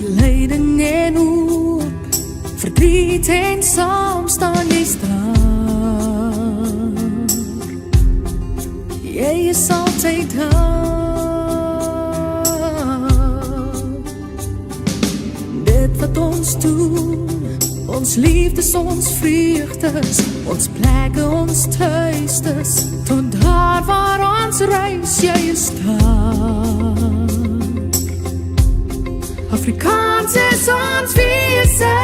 lyding en hoop, verdriet en saam staan jy staan. Jy is altyd daar. Dit wat ons doen, ons liefdes, ons vreugdes, ons plekke, ons thuistes, tot daar waar ons reis, jy is daar. Afrikaans is ons wese.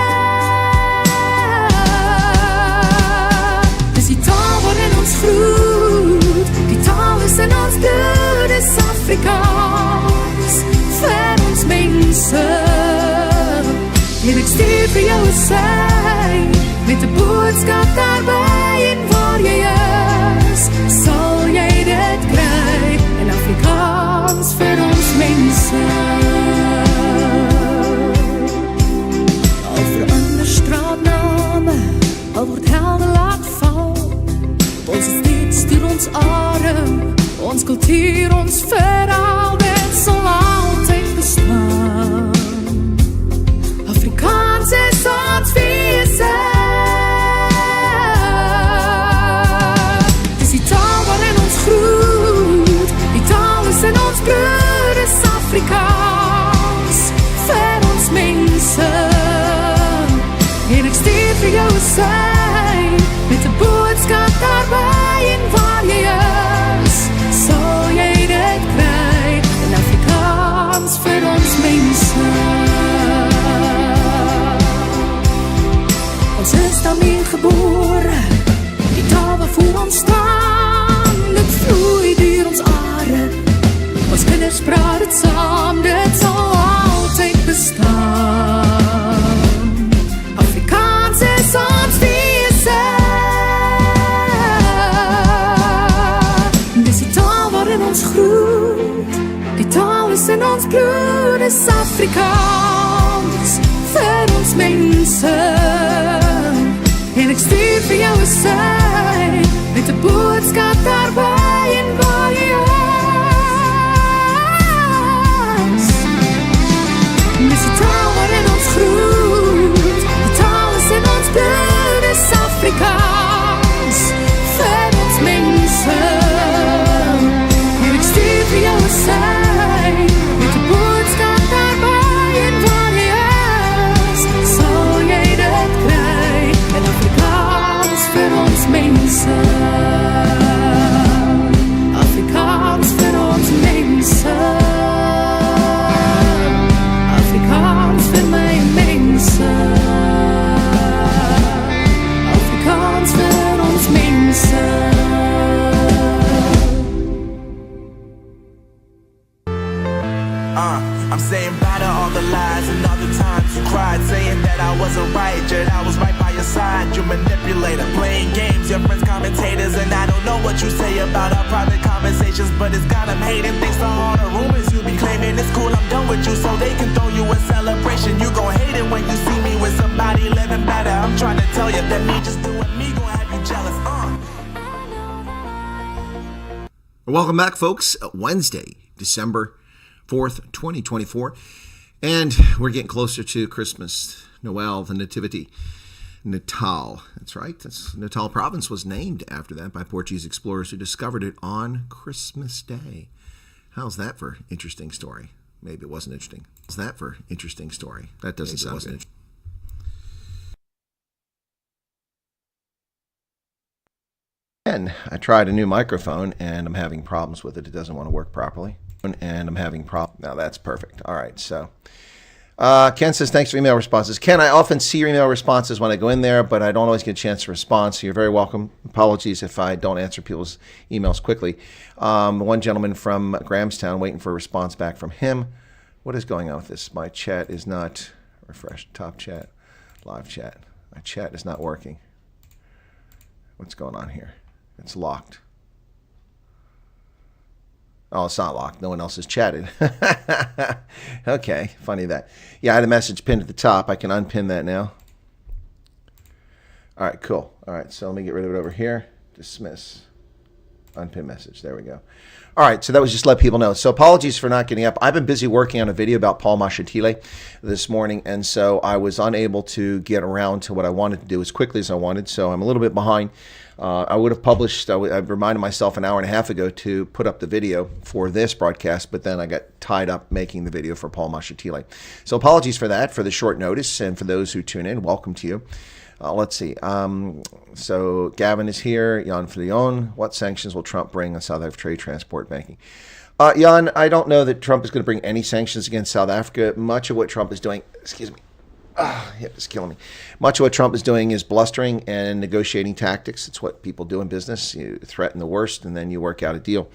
Dis die taal waarin ons groet, die taal is in ons bloed, is Afrikaans, vir ons mense. En ek stuur vir jou 'n sein, met 'n boodskap daarby, en waar jy is, sal jy dit kry, in Afrikaans vir ons mense. Al verander straatname, al word helde laat val, ons is steeds stuur ons adem, ons kultuur, ons verhaal, dit sal altyd bestaan. Afrikaans is ons wese. Dis die taal waarin ons groet, die taal is in ons bloed, is Afrikaans, vir ons mense. En ek stuur vir jou 'n sein, met 'n boodskap daarby, en waar jy is, sal jy dit kry, in Afrikaans vir ons mense. Ons is daarmee gebore, die taal waarvoor ons staan, dit vloei deur ons are, ons kinders praat dit saam, dit sal altyd bestaan. Afrikaans is ons wese. Dis die taal waarin ons groet, die taal is in ons bloed, is Afrikaans, vir ons mense. En ek stuur vir jou 'n sein, met 'n boodskap daarby, en waar jy is. Dis die taal waarin ons groet, die taal is in ons bloed, is Afrikaans, vir ons mense. En ek stuur vir jou 'n sein, met 'n boodskap daarby, en waar jy is, sal jy dit kry, in Afrikaans vir ons mense. Afrikaans vir ons mense. Afrikaans vir my mense. Afrikaans vir ons mense. I'm saying bye to all the lies and all the times you cried, saying that I wasn't right, yet I was right by your side. You manipulator, playing games, your friends commentators, and I don't know what you say about our private conversations, but it's got them hating. Thanks to all the rumors you be claiming, it's cool, I'm done with you, so they can throw you a celebration. You gon' hate it when you see me with somebody living better. I'm trying to tell you that me just doing me gon' have you jealous. Welcome back, folks. Wednesday, December 4th, 2024, and we're getting closer to Christmas, Noel, the Nativity. Natal, that's right. Natal province was named after that by Portuguese explorers who discovered it on Christmas Day. How's that for interesting story? Maybe it wasn't interesting. How's that for interesting story? That doesn't sound good. And I tried a new microphone, and I'm having problems with it. It doesn't want to work properly. And I'm having problems. Now that's perfect. All right, so Ken says, thanks for email responses. Ken, I often see your email responses when I go in there, but I don't always get a chance to respond, so you're very welcome. Apologies if I don't answer people's emails quickly. One gentleman from Grahamstown, waiting for a response back from him. What is going on with this? My chat is not refreshed. Top chat, live chat. My chat is not working. What's going on here? It's locked. Oh, it's not locked. No one else has chatted. Okay, funny that. Yeah, I had a message pinned at the top. I can unpin that now. All right, cool. All right, so let me get rid of it over here. Dismiss. Unpinned message. There we go. All right, so that was just to let people know. So apologies for not getting up. I've been busy working on a video about Paul Mashaba this morning, and so I was unable to get around to what I wanted to do as quickly as I wanted, so I'm a little bit behind. I would have published, I reminded myself an hour and a half ago to put up the video for this broadcast, but then I got tied up making the video for Paul Mashaba. So apologies for that, for the short notice, and for those who tune in, welcome to you. Let's see. So Gavin is here. Jan Fleon. What sanctions will Trump bring on South Africa trade, transport, banking? Jan, I don't know that Trump is going to bring any sanctions against South Africa. Much of what Trump is doing, excuse me, hip is killing me. Much of what Trump is doing is blustering and negotiating tactics. It's what people do in business. You threaten the worst, and then you work out a deal.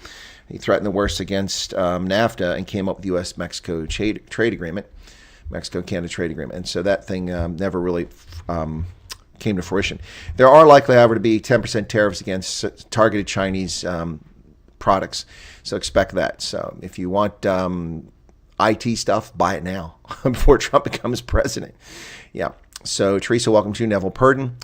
He threatened the worst against NAFTA and came up with the U.S.-Mexico trade agreement, Mexico-Canada trade agreement. And so that thing never really came to fruition. There are likely, however, to be 10% tariffs against targeted Chinese products. So expect that. So if you want IT stuff, buy it now before Trump becomes president. Yeah. So Teresa, welcome to Neville Purdon,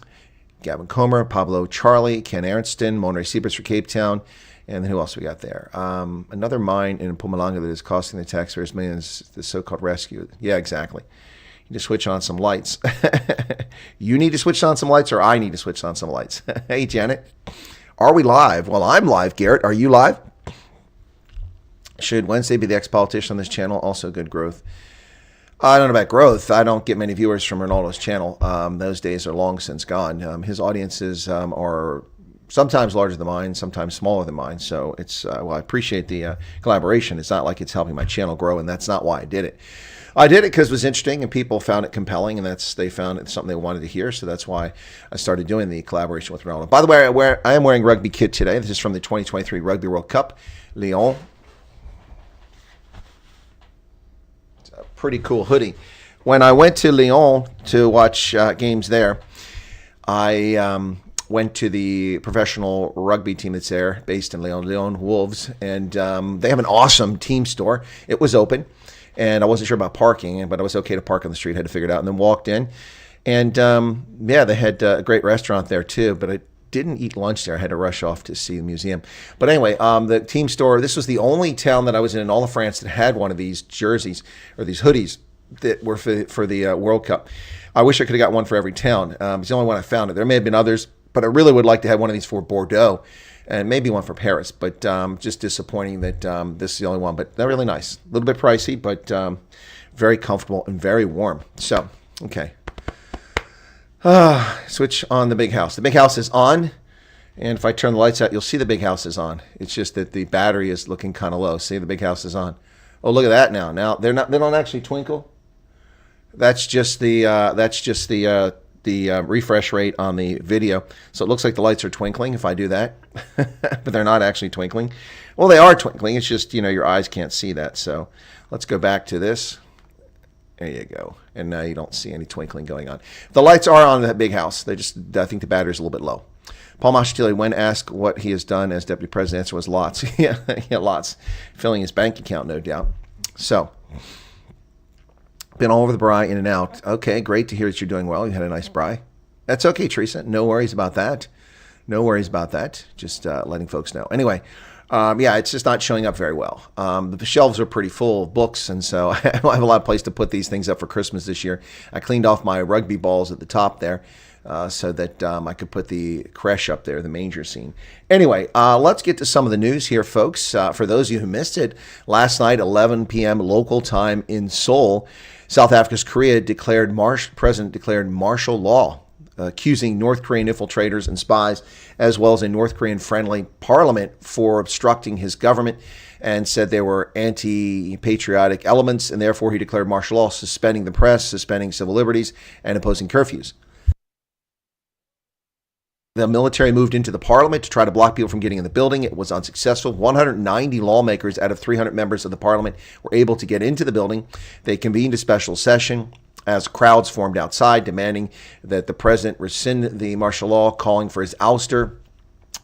Gavin Comer, Pablo Charlie, Ken Arnston, Monterey Seabirds for Cape Town. And then who else we got there? Another mine in Mpumalanga that is costing the taxpayers millions, the so-called rescue. Yeah, exactly. You need to switch on some lights. You need to switch on some lights, or I need to switch on some lights. Hey, Janet. Are we live? Well, I'm live, Garrett. Are you live? Should Wednesday be the ex-politician on this channel? Also good growth. I don't know about growth. I don't get many viewers from Ronaldo's channel. Those days are long since gone. His audiences are sometimes larger than mine, sometimes smaller than mine. So it's, well, I appreciate the collaboration. It's not like it's helping my channel grow, and that's not why I did it. I did it because it was interesting and people found it compelling, and they found it something they wanted to hear. So that's why I started doing the collaboration with Ronaldo. By the way, I am wearing rugby kit today. This is from the 2023 Rugby World Cup, Lyon. It's a pretty cool hoodie. When I went to Lyon to watch games there, I went to the professional rugby team that's there, based in Lyon, Lyon Wolves, and they have an awesome team store. It was open. And I wasn't sure about parking, but I was okay to park on the street. Had to figure it out, and then walked in. And yeah, they had a great restaurant there too, but I didn't eat lunch there. I had to rush off to see the museum. But anyway, the team store, this was the only town that I was in all of France that had one of these jerseys or these hoodies that were for the World Cup. I wish I could have got one for every town. It's the only one I found. There may have been others, but I really would like to have one of these for Bordeaux. And maybe one for Paris, but just disappointing that this is the only one. But they're really nice. A little bit pricey, but very comfortable and very warm. So, okay. Switch on the big house. The big house is on. And if I turn the lights out, you'll see the big house is on. It's just that the battery is looking kind of low. See, the big house is on. Oh, look at that now. Now they don't actually twinkle. That's just the refresh rate on the video. So it looks like the lights are twinkling if I do that, but they're not actually twinkling. Well, they are twinkling. It's just, your eyes can't see that. So let's go back to this. There you go. And now you don't see any twinkling going on. The lights are on that big house. I think the battery's a little bit low. Paul Mashaba, when asked what he has done as deputy president, the answer was lots. Yeah, lots. Filling his bank account, no doubt. So, been all over the braai, in and out. Okay, great to hear that you're doing well. You had a nice braai. That's okay, Teresa. No worries about that. No worries about that. Just letting folks know. Anyway, yeah, it's just not showing up very well. The shelves are pretty full of books, and so I don't have a lot of place to put these things up for Christmas this year. I cleaned off my rugby balls at the top there so that I could put the creche up there, the manger scene. Anyway, let's get to some of the news here, folks. For those of you who missed it, last night, 11 p.m. local time in Seoul, South Africa's president declared martial law, accusing North Korean infiltrators and spies, as well as a North Korean-friendly parliament, for obstructing his government, and said there were anti-patriotic elements, and therefore he declared martial law, suspending the press, suspending civil liberties, and imposing curfews. The military moved into the parliament to try to block people from getting in the building. It was unsuccessful. 190 lawmakers out of 300 members of the parliament were able to get into the building. They convened a special session as crowds formed outside, demanding that the president rescind the martial law, calling for his ouster.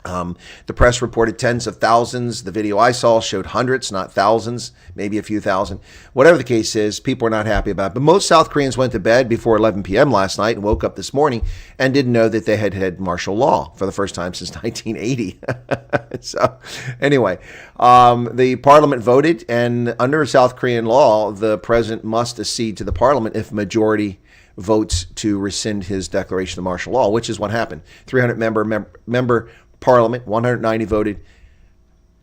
The press reported tens of thousands. The video I saw showed hundreds, not thousands, maybe a few thousand. Whatever the case is, people are not happy about it. But most South Koreans went to bed before 11 p.m. last night and woke up this morning and didn't know that they had had martial law for the first time since 1980. So anyway, the parliament voted, and under South Korean law, the president must accede to the parliament if majority votes to rescind his declaration of martial law, which is what happened. 300 member Parliament, 190 voted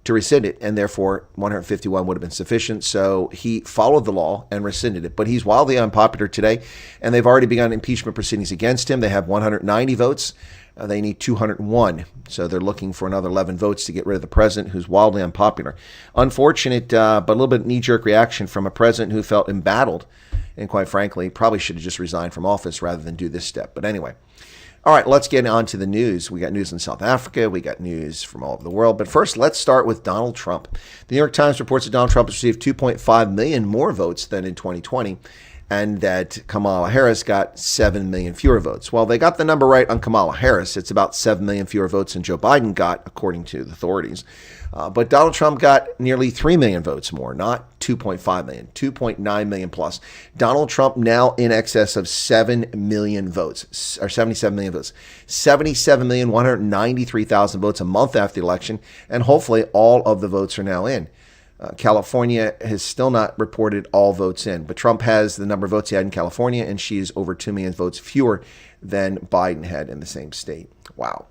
to rescind it, and therefore 151 would have been sufficient. So he followed the law and rescinded it. But he's wildly unpopular today, and they've already begun impeachment proceedings against him. They have 190 votes. They need 201. So they're looking for another 11 votes to get rid of the president, who's wildly unpopular. Unfortunate, but a little bit knee-jerk reaction from a president who felt embattled, and quite frankly, probably should have just resigned from office rather than do this step. But anyway. All right, let's get on to the news. We got news in South Africa. We got news from all over the world. But first, let's start with Donald Trump. The New York Times reports that Donald Trump has received 2.5 million more votes than in 2020, and that Kamala Harris got 7 million fewer votes. Well, they got the number right on Kamala Harris. It's about 7 million fewer votes than Joe Biden got, according to the authorities. But Donald Trump got nearly 3 million votes more, not 2.5 million, 2.9 million plus. Donald Trump now in excess of 7 million votes, or 77 million votes, 77,193,000 votes a month after the election, and hopefully all of the votes are now in. California has still not reported all votes in, but Trump has the number of votes he had in California, and she's over 2 million votes fewer than Biden had in the same state. Wow.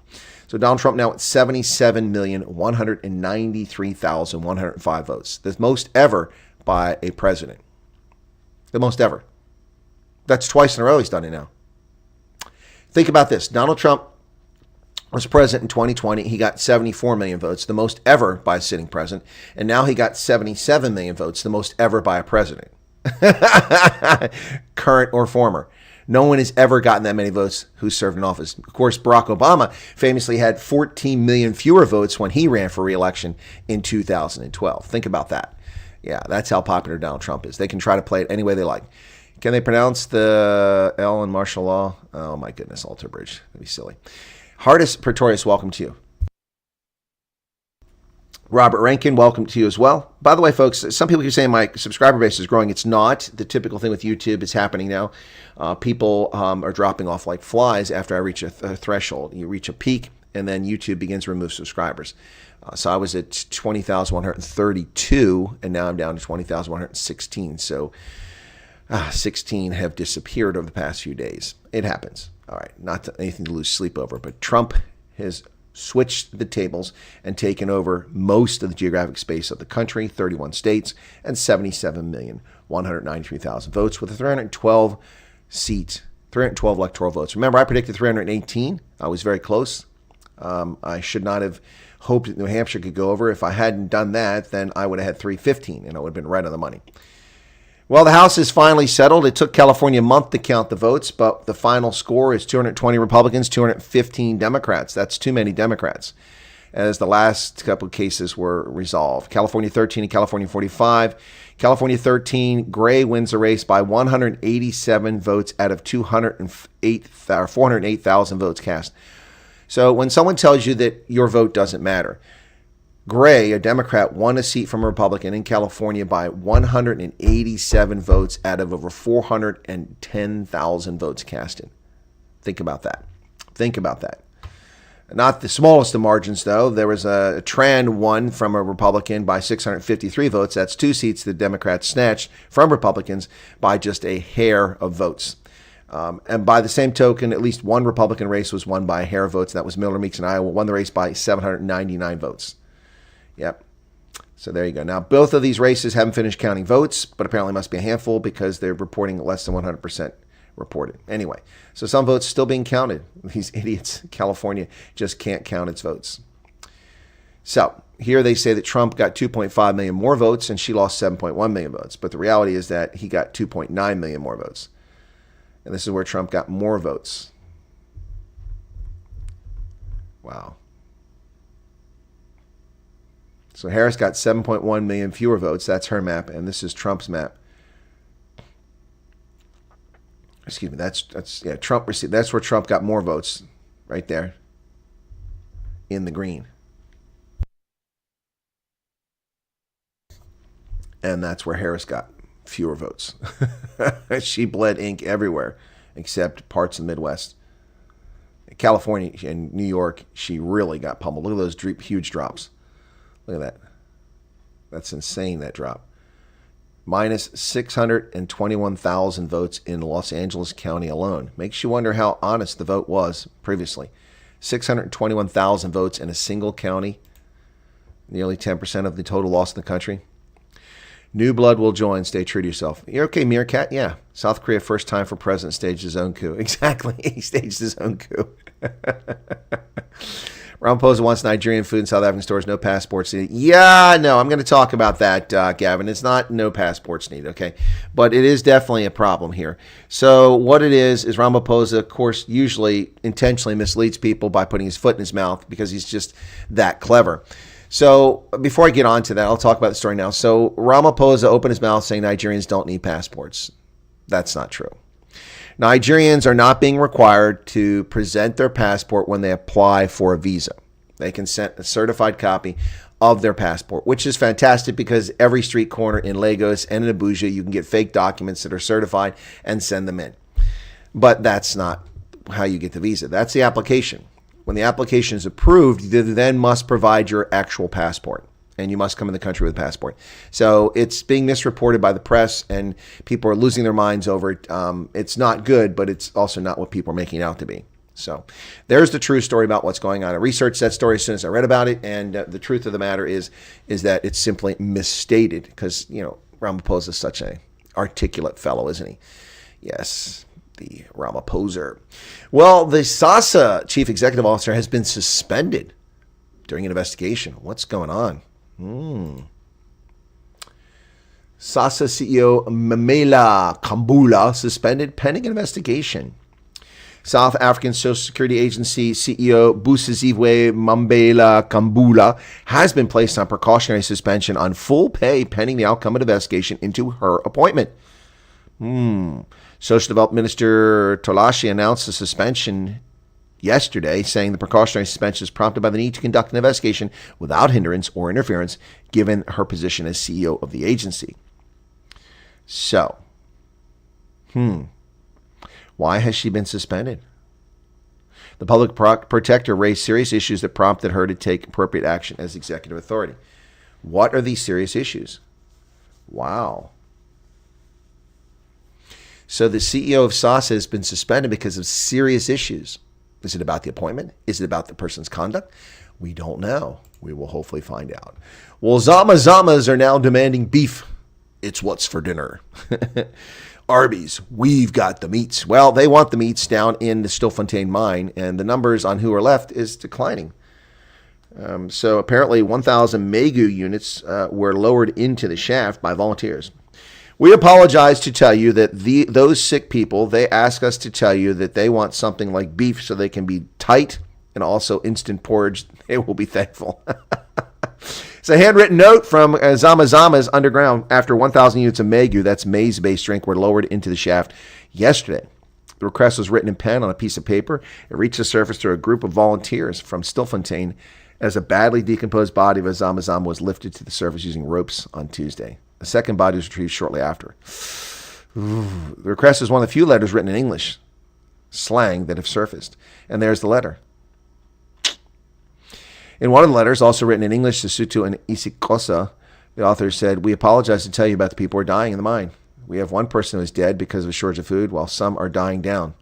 So Donald Trump now at 77,193,105 votes. The most ever by a president. The most ever. That's twice in a row he's done it now. Think about this. Donald Trump was president in 2020. He got 74 million votes, the most ever by a sitting president. And now he got 77 million votes, the most ever by a president. Current or former. No one has ever gotten that many votes who served in office. Of course, Barack Obama famously had 14 million fewer votes when he ran for re-election in 2012. Think about that. Yeah, that's how popular Donald Trump is. They can try to play it any way they like. Can they pronounce the L in martial law? Oh, my goodness, Alter Bridge. That'd be silly. Hardest Pretorius, welcome to you. Robert Rankin, welcome to you as well. By the way, folks, some people keep saying my subscriber base is growing. It's not. The typical thing with YouTube is happening now. People are dropping off like flies after I reach a threshold. You reach a peak, and then YouTube begins to remove subscribers. So I was at 20,132, and now I'm down to 20,116. So 16 have disappeared over the past few days. It happens. All right, not anything to lose sleep over, but Trump has switched the tables and taken over most of the geographic space of the country, 31 states, and 77,193,000 votes with a 312 electoral votes. Remember, I predicted 318. I was very close. I should not have hoped that New Hampshire could go over. If I hadn't done that, then I would have had 315, and I would have been right on the money. Well, the House is finally settled. It took California a month to count the votes, but the final score is 220 Republicans, 215 Democrats. That's too many Democrats, as the last couple of cases were resolved. California 13 and California 45. California 13, Gray wins the race by 187 votes out of 408,000 votes cast. So when someone tells you that your vote doesn't matter, Gray, a Democrat, won a seat from a Republican in California by 187 votes out of over 410,000 votes casted. Think about that. Think about that. Not the smallest of margins, though. There was a Tran won from a Republican by 653 votes. That's 2 seats the Democrats snatched from Republicans by just a hair of votes. And by the same token, at least one Republican race was won by a hair of votes. And that was Miller Meeks in Iowa, won the race by 799 votes. Yep. So there you go. Now, both of these races haven't finished counting votes, but apparently must be a handful because they're reporting less than 100% reported. Anyway, so some votes still being counted. These idiots in California just can't count its votes. So here they say that Trump got 2.5 million more votes and she lost 7.1 million votes. But the reality is that he got 2.9 million more votes. And this is where Trump got more votes. Wow. So Harris got 7.1 million fewer votes. That's her map, and this is Trump's map. Excuse me. That's Trump received. That's where Trump got more votes, right there. in the green. And that's where Harris got fewer votes. She bled ink everywhere except parts of the Midwest. California and New York, she really got pummeled. Look at those huge drops. Look at that. That's insane, that drop. Minus 621,000 votes in Los Angeles County alone. Makes you wonder how honest the vote was previously. 621,000 votes in a single county. Nearly 10% of the total loss in the country. New blood will join. Stay true to yourself. You're okay, Meerkat? Yeah. South Korea, first time for president, staged his own coup. Exactly. He staged his own coup. Ramaphosa wants Nigerian food in South African stores. No passports needed. Yeah, no, I'm going to talk about that, Gavin. It's not no passports needed, okay? But it is definitely a problem here. So what it is Ramaphosa, of course, usually intentionally misleads people by putting his foot in his mouth because he's just that clever. So before I get on to that, I'll talk about the story now. So Ramaphosa opened his mouth saying Nigerians don't need passports. That's not true. Nigerians are not being required to present their passport when they apply for a visa. They can send a certified copy of their passport, which is fantastic because every street corner in Lagos and in Abuja, you can get fake documents that are certified and send them in. But that's not how you get the visa. That's the application. When the application is approved, you then must provide your actual passport, and you must come in the country with a passport. So it's being misreported by the press, and people are losing their minds over it. It's not good, but it's also not what people are making it out to be. So there's the true story about what's going on. I researched that story as soon as I read about it, and the truth of the matter is that it's simply misstated because, Ramaphosa is such an articulate fellow, isn't he? Yes. The Ramaphosa. Well, the SASSA chief executive officer has been suspended during an investigation. What's going on? SASSA CEO Mamela Kambula suspended pending investigation. South African Social Security Agency CEO Busisiwe Mambela Kambula has been placed on precautionary suspension on full pay pending the outcome of the investigation into her appointment. Social Development Minister Tolashi announced the suspension yesterday, saying the precautionary suspension is prompted by the need to conduct an investigation without hindrance or interference, given her position as CEO of the agency. So, why has she been suspended? The public protector raised serious issues that prompted her to take appropriate action as executive authority. What are these serious issues? Wow. So the CEO of SASSA has been suspended because of serious issues. Is it about the appointment? Is it about the person's conduct? We don't know. We will hopefully find out. Well, Zamas are now demanding beef. It's what's for dinner. Arby's, we've got the meats. Well, they want the meats down in the Stilfontein mine, and the numbers on who are left is declining. So apparently 1,000 Megu units were lowered into the shaft by volunteers. We apologize to tell you that those sick people, they ask us to tell you that they want something like beef so they can be tight and also instant porridge. They will be thankful. It's a handwritten note from Zama's underground after 1,000 units of Megu, that's maize-based drink, were lowered into the shaft yesterday. The request was written in pen on a piece of paper. It reached the surface through a group of volunteers from Stilfontein as a badly decomposed body of Zama was lifted to the surface using ropes on Tuesday. The second body was retrieved shortly after. The request is one of the few letters written in English slang that have surfaced. And there's the letter. In one of the letters, also written in English, Sesotho and isiXhosa, the author said, "We apologize to tell you about the people who are dying in the mine. We have one person who is dead because of a shortage of food, while some are dying down.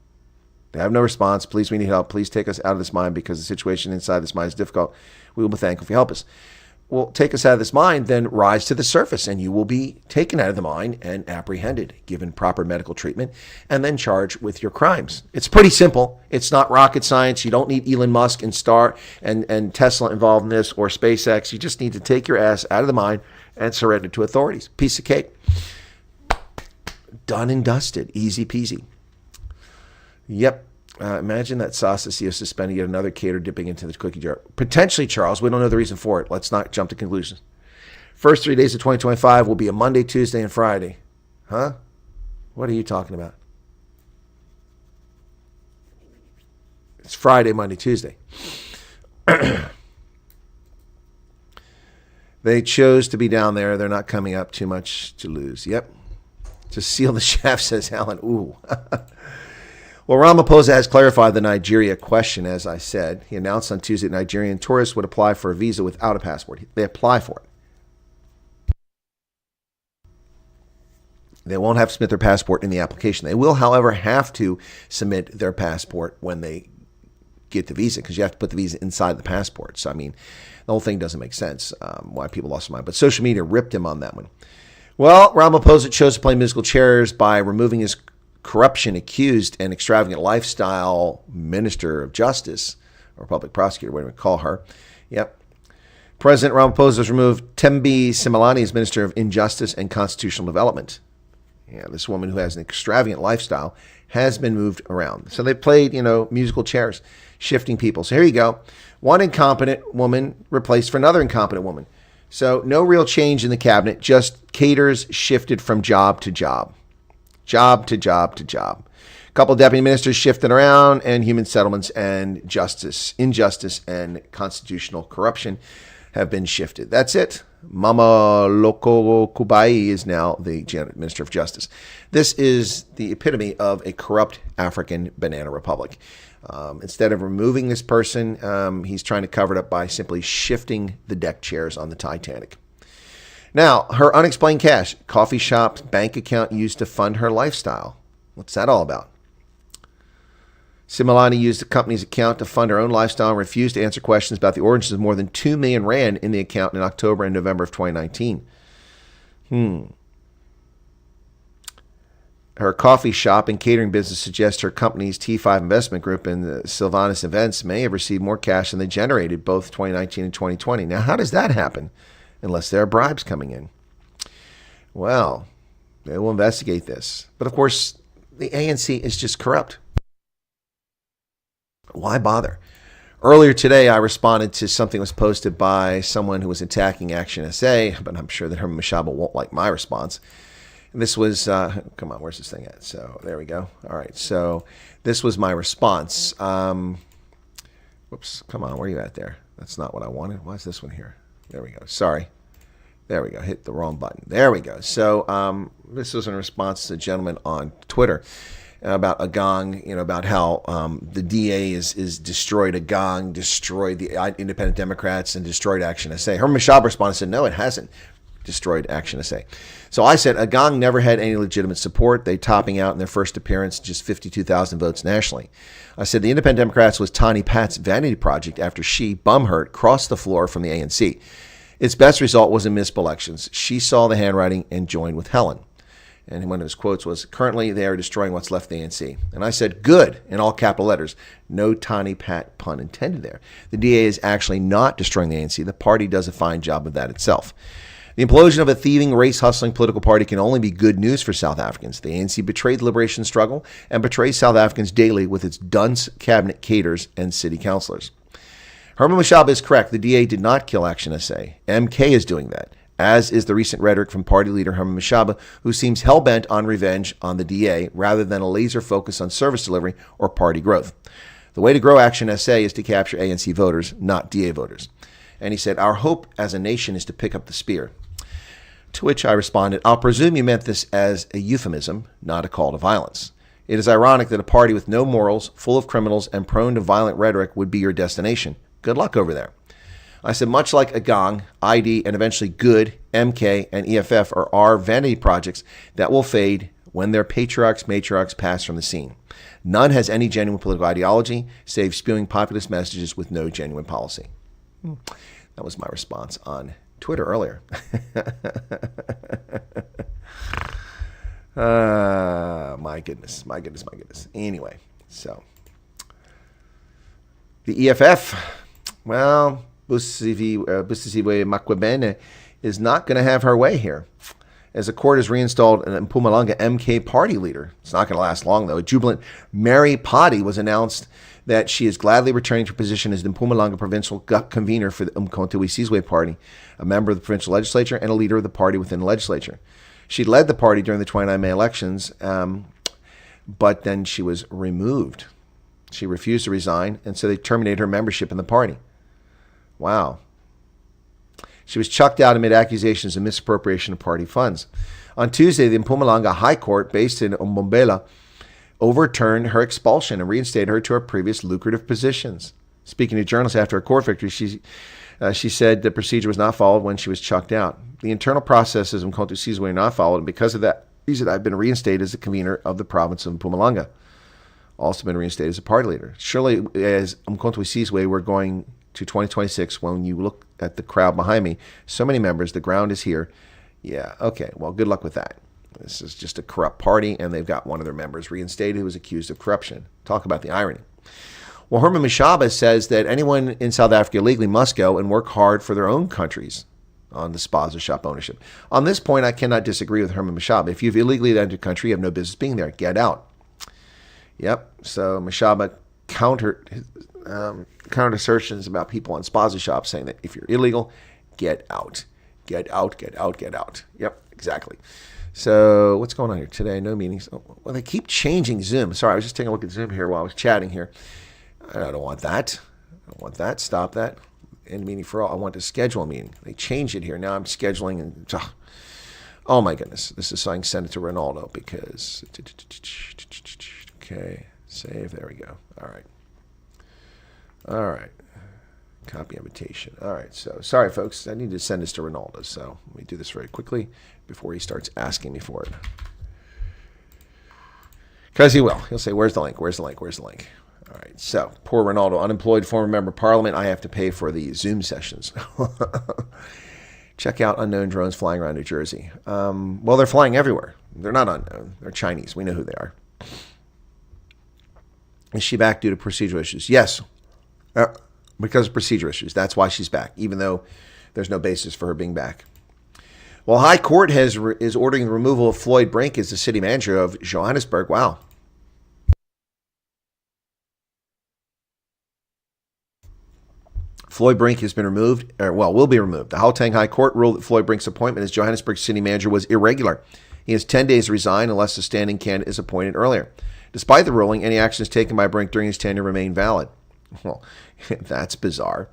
They have no response. Please, we need help. Please take us out of this mine because the situation inside this mine is difficult. We will be thankful if you help us." Well, take us out of this mine, then rise to the surface, and you will be taken out of the mine and apprehended, given proper medical treatment, and then charged with your crimes. It's pretty simple. It's not rocket science. You don't need Elon Musk and and Tesla involved in this, or SpaceX. You just need to take your ass out of the mine and surrender to authorities. Piece of cake. Done and dusted. Easy peasy. Yep. Imagine that SASSA CEO suspending yet another caterer dipping into the cookie jar. Potentially, Charles. We don't know the reason for it. Let's not jump to conclusions. First 3 days of 2025 will be a Monday, Tuesday, and Friday. Huh? What are you talking about? It's Friday, Monday, Tuesday. They chose to be down there. They're not coming up. Too much to lose. Yep. To seal the shaft, says Alan. Ooh. Well, Ramaphosa has clarified the Nigeria question, as I said. He announced on Tuesday that Nigerian tourists would apply for a visa without a passport. They apply for it. They won't have to submit their passport in the application. They will, however, have to submit their passport when they get the visa, because you have to put the visa inside the passport. So, I mean, the whole thing doesn't make sense why people lost their mind. But social media ripped him on that one. Well, Ramaphosa chose to play musical chairs by removing his corruption accused and extravagant lifestyle Minister of Justice, or public prosecutor, whatever we call her. Yep. President Ramaphosa has removed Tembi Simelane as Minister of Injustice and Constitutional Development. Yeah, this woman who has an extravagant lifestyle has been moved around. So they played, musical chairs, shifting people. So here you go. One incompetent woman replaced for another incompetent woman. So no real change in the cabinet, just caters shifted from job to job. Job to job to job. A couple of deputy ministers shifted around, and human settlements and injustice and constitutional corruption have been shifted. That's it. Mama Loko Kubai is now the Minister of Justice. This is the epitome of a corrupt African banana republic. Instead of removing this person, he's trying to cover it up by simply shifting the deck chairs on the Titanic. Now, her unexplained cash, coffee shop, bank account used to fund her lifestyle. What's that all about? Simelane used the company's account to fund her own lifestyle and refused to answer questions about the origins of more than 2 million rand in the account in October and November of 2019. Her coffee shop and catering business suggests her company's T5 investment group and the Sylvanus Events may have received more cash than they generated both 2019 and 2020. Now, how does that happen? Unless there are bribes coming in. Well, they will investigate this. But of course, the ANC is just corrupt. Why bother? Earlier today, I responded to something that was posted by someone who was attacking Action SA, but I'm sure that Herman Mashaba won't like my response. And this was, come on, where's this thing at? So there we go. All right, so this was my response. Whoops, come on, where are you at there? That's not what I wanted. Why is this one here? There we go. Sorry. There we go. Hit the wrong button. There we go. So this was in response to a gentleman on Twitter about Agong, about how the DA is destroyed Agong, destroyed the Independent Democrats, and destroyed Action SA. Herman Mashaba responded and said, no, it hasn't destroyed Action SA. So I said, Agong never had any legitimate support. They topping out in their first appearance, just 52,000 votes nationally. I said the Independent Democrats was Tani Pat's vanity project after she, bumhurt, crossed the floor from the ANC. Its best result was in municipal elections. She saw the handwriting and joined with Helen. And one of his quotes was, currently they are destroying what's left of the ANC. And I said, good, in all capital letters. No Tani Pat pun intended there. The DA is actually not destroying the ANC. The party does a fine job of that itself. The implosion of a thieving, race-hustling political party can only be good news for South Africans. The ANC betrayed the liberation struggle and betrays South Africans daily with its dunce cabinet caters and city councillors. Herman Mashaba is correct. The DA did not kill Action SA. MK is doing that, as is the recent rhetoric from party leader Herman Mashaba, who seems hell-bent on revenge on the DA rather than a laser focus on service delivery or party growth. The way to grow Action SA is to capture ANC voters, not DA voters. And he said, our hope as a nation is to pick up the spear. To which I responded, I'll presume you meant this as a euphemism, not a call to violence. It is ironic that a party with no morals, full of criminals, and prone to violent rhetoric would be your destination. Good luck over there. I said, much like Agong, ID, and eventually Good, MK, and EFF are our vanity projects that will fade when their matriarchs pass from the scene. None has any genuine political ideology, save spewing populist messages with no genuine policy. That was my response on Twitter earlier. My goodness. Anyway, so the EFF, well, Busisiwe Makwebene is not going to have her way here, as the court has reinstalled an Mpumalanga MK party leader. It's not going to last long, though. A jubilant Mary Potty was announced that she is gladly returning to her position as the Mpumalanga provincial convener for the Umkhonto we Sizwe party, a member of the provincial legislature and a leader of the party within the legislature. She led the party during the 29 May elections, but then she was removed. She refused to resign, and so they terminated her membership in the party. Wow. She was chucked out amid accusations of misappropriation of party funds. On Tuesday, the Mpumalanga High Court, based in Mbombela, overturned her expulsion and reinstated her to her previous lucrative positions. Speaking to journalists after a court victory, she said the procedure was not followed when she was chucked out. The internal processes of Mkhonto Sizwe were not followed, and because of that reason, I've been reinstated as the convener of the province of Mpumalanga. Also been reinstated as a party leader. Surely, as Mkhonto Sizwe, we're going to 2026. When you look at the crowd behind me, so many members, the ground is here. Yeah, okay, well, good luck with that. This is just a corrupt party, and they've got one of their members reinstated who was accused of corruption. Talk about the irony. Well, Herman Mashaba says that anyone in South Africa illegally must go and work hard for their own countries on the spaza shop ownership. On this point, I cannot disagree with Herman Mashaba. If you've illegally entered the country, you have no business being there. Get out. Yep. So Mashaba countered assertions about people on spaza shops saying that if you're illegal, get out. Get out, get out, get out. Yep, exactly. So what's going on here today? No meetings. Oh, well, they keep changing Zoom. Sorry, I was just taking a look at Zoom here while I was chatting here. I don't want that. I don't want that. Stop that. End meeting for all. I want to schedule a meeting. They changed it here. Now I'm scheduling. And oh my goodness. This is saying send it to Ronaldo because. Okay. Save. There we go. All right. All right. Copy invitation. All right. So sorry, folks. I need to send this to Ronaldo. So let me do this very quickly before he starts asking me for it. Because he will. He'll say, where's the link? Where's the link? Where's the link? All right. So poor Ronaldo, unemployed former member of parliament. I have to pay for the Zoom sessions. Check out unknown drones flying around New Jersey. Well, they're flying everywhere. They're not unknown. They're Chinese. We know who they are. Is she back due to procedural issues? Yes. Because of procedure issues. That's why she's back, even though there's no basis for her being back. Well, High Court is ordering the removal of Floyd Brink as the city manager of Johannesburg. Wow. Floyd Brink has been removed, will be removed. The Gauteng High Court ruled that Floyd Brink's appointment as Johannesburg city manager was irregular. He has 10 days to resign unless a standing candidate is appointed earlier. Despite the ruling, any actions taken by Brink during his tenure remain valid. Well, that's bizarre.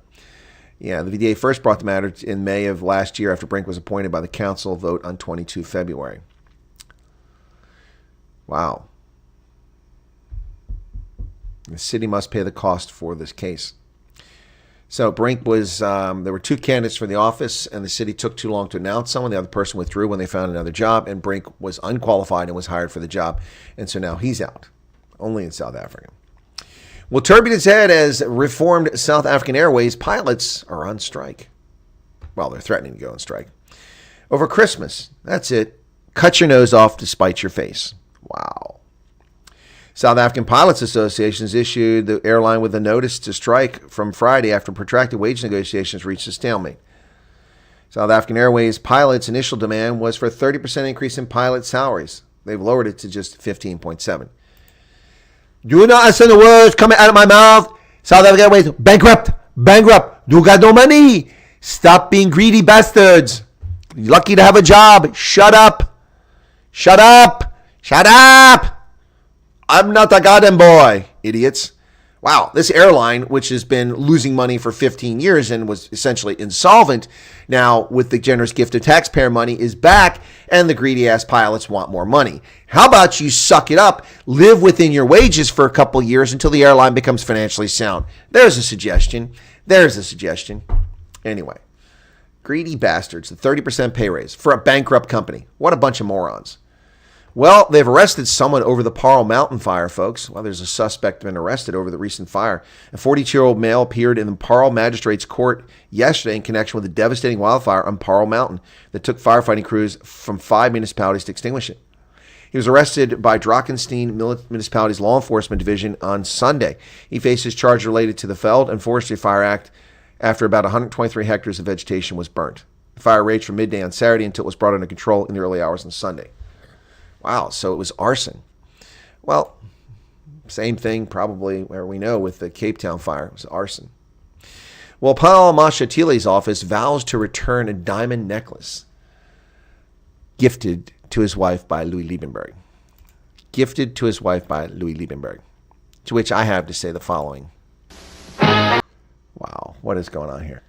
Yeah, the VDA first brought the matter in May of last year after Brink was appointed by the council vote on 22 February. Wow. The city must pay the cost for this case. So Brink was, there were two candidates for the office, and the city took too long to announce someone. The other person withdrew when they found another job, and Brink was unqualified and was hired for the job. And so now he's out, only in South Africa. Well, turbulence ahead as reformed South African Airways pilots are on strike. Well, they're threatening to go on strike. Over Christmas, that's it. Cut your nose off to spite your face. Wow. South African Pilots Association has issued the airline with a notice to strike from Friday after protracted wage negotiations reached a stalemate. South African Airways pilots' initial demand was for a 30% increase in pilot salaries. They've lowered it to just 15.7. Do you not understand the words coming out of my mouth? South African Airways, bankrupt, bankrupt. You got no money. Stop being greedy bastards. You're lucky to have a job. Shut up. Shut up. Shut up. I'm not a goddamn boy, idiots. Wow, this airline, which has been losing money for 15 years and was essentially insolvent, now with the generous gift of taxpayer money is back, and the greedy-ass pilots want more money. How about you suck it up, live within your wages for a couple years until the airline becomes financially sound? There's a suggestion. There's a suggestion. Anyway, greedy bastards, the 30% pay raise for a bankrupt company. What a bunch of morons. Well, they've arrested someone over the Paarl Mountain fire, folks. Well, there's a suspect been arrested over the recent fire. A 42-year-old male appeared in the Paarl Magistrates Court yesterday in connection with a devastating wildfire on Paarl Mountain that took firefighting crews from 5 municipalities to extinguish it. He was arrested by Drakensberg Municipality's Law Enforcement Division on Sunday. He faces charges related to the Veld and Forestry Fire Act after about 123 hectares of vegetation was burnt. The fire raged from midday on Saturday until it was brought under control in the early hours on Sunday. Wow, so it was arson. Well, same thing probably where we know with the Cape Town fire. It was arson. Well, Paul Mashatile's office vows to return a diamond necklace gifted to his wife by Louis Liebenberg. Gifted to his wife by Louis Liebenberg. To which I have to say the following. Wow, what is going on here?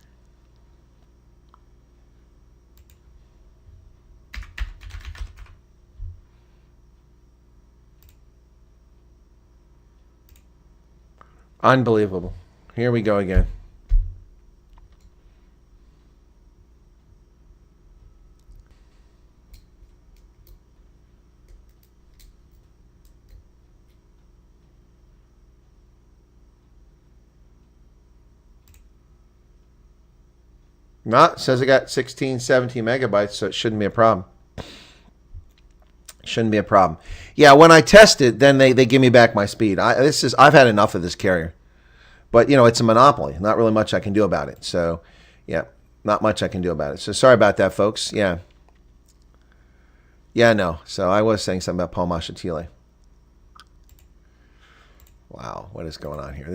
Unbelievable. Here we go again. No, it says I got 16, 17 megabytes, so it shouldn't be a problem. Shouldn't be a problem. Yeah, when I test it, then they give me back my speed. I've had enough of this carrier. But, you know, it's a monopoly. Not really much I can do about it. So, yeah, not much I can do about it. So, sorry about that, folks. Yeah. Yeah, no. So, I was saying something about Paul Mashatile. Wow, what is going on here?